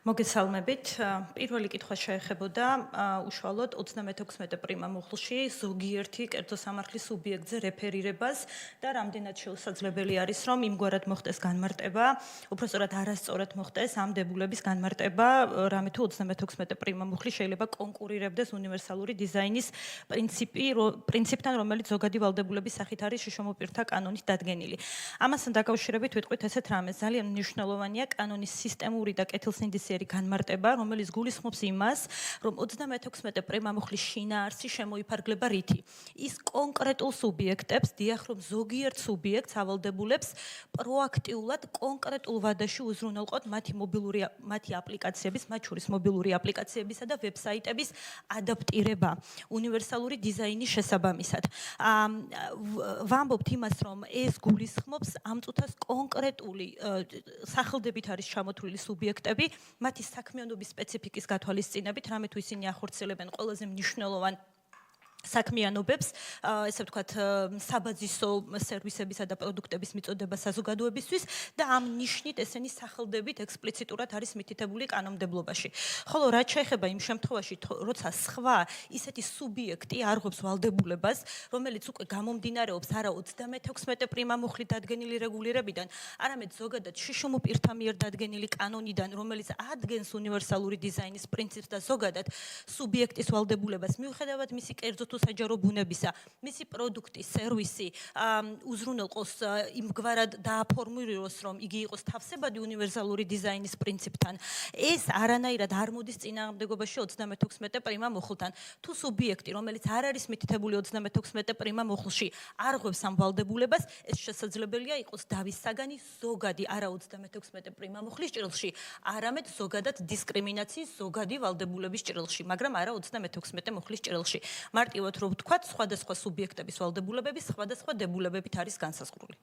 მოგესალმებით. პირველი კითხვა შეეხებოდა უშუალოდ 36 პრიმა მუხლში ზოგიერთი კერძო სამართლის სუბიექტზე რეფერირებას და რამდენად შეუსაძლებელი არის, რომ იმგვარად მოხდეს განმარტება, უпростоრად არასწორად მოხდეს ამ დებულების განმარტება, რამე თუ 36 პრიმა მუხლი შეიძლება კონკურირებდეს უნივერსალური დიზაინის პრინციპთან, რომელიც ზოგადი ვალდებულების სახით არის შიშომოპირთა კანონით დადგენილი. ამასთან დაკავშირებით ვიტყვით ესეთ რამეს, ძალიან მნიშვნელოვანია კანონის სისტემური და კეთილსინდისიერი განმარტება, რომელიც გულისხმობს იმას, რომ 36 პრიმა მუხლის შინაარსი შემოიფარგლება რითი. ის კონკრეტულ სუბიექტებს, დიახ, რომ ზოგიერთ სუბიექტს ავალდებულებს პროაქტიულად კონკრეტულ ვადაში უზრუნველყოთ მათი აპლიკაციების, მათ შორის მობილური აპლიკაციებისა და ვებსაიტების ადაპტირება უნივერსალური დიზაინის შესაბამისად. ვამბობთ იმას, რომ ეს გულისხმობს ამ წუთას კონკრეტული სახელდებით არის ჩამოთვლილი სუბიექტები, მათი საქმიანობის სპეციფიკის გათვალისწინებით, რამე თუ ისინი ახორციელებენ ყველაზე მნიშვნელოვან საქმიანობებს, ესე ვთქვათ, საბაზისო სერვისებისა და პროდუქტების მიწოდება საზოგადოებისთვის და ამ ნიშნით ესენი სახელდებით ექსპლიციტურად არის მითითებული კანონმდებლობაში. ხოლო რაც შეეხება იმ შემთხვევაში, როცა სხვა ისეთი სუბიექტი არღვევს ვალდებულებას, რომელიც უკვე გამომდინარეობს არა 36 პრიმა მუხლით დადგენილი რეგულირებიდან, არამედ ზოგადად შიშომო პირთა მიერ დადგენილი კანონიდან, რომელიც ადგენს უნივერსალური დიზაინის პრინციპს და ზოგადად სუბიექტის ვალდებულებას, მიუხედავად მისი კერძო საჯარო ბუნებისა, მისი პროდუქტი, სერვისი უზრუნველყოს იმგვარად დააფორმულიროს, რომ იგი იყოს თავსებადი უნივერსალური დიზაინის პრინციპთან. ეს არანაირად არ მოდის წინააღმდეგობაში 36 პრიმა მუხლთან. თუ სუბიექტი, რომელიც არ არის მითითებული 36 პრიმა მუხლში, არღვევს ამ ვალდებულებას, ეს შესაძლებელია იყოს დავის საგანი ზოგადი, არა 36 პრიმა მუხლის ჭრილში, არამედ ზოგადად დისკრიმინაციის ზოგადი ვალდებულების ჭრილში, მაგრამ არა 36 მუხლის ჭრილში. მარტივად რომ ვთქვათ, სხვადასხვა სუბიექტების ვალდებულებები სხვადასხვა დებულებებით არის განსაზღვრული.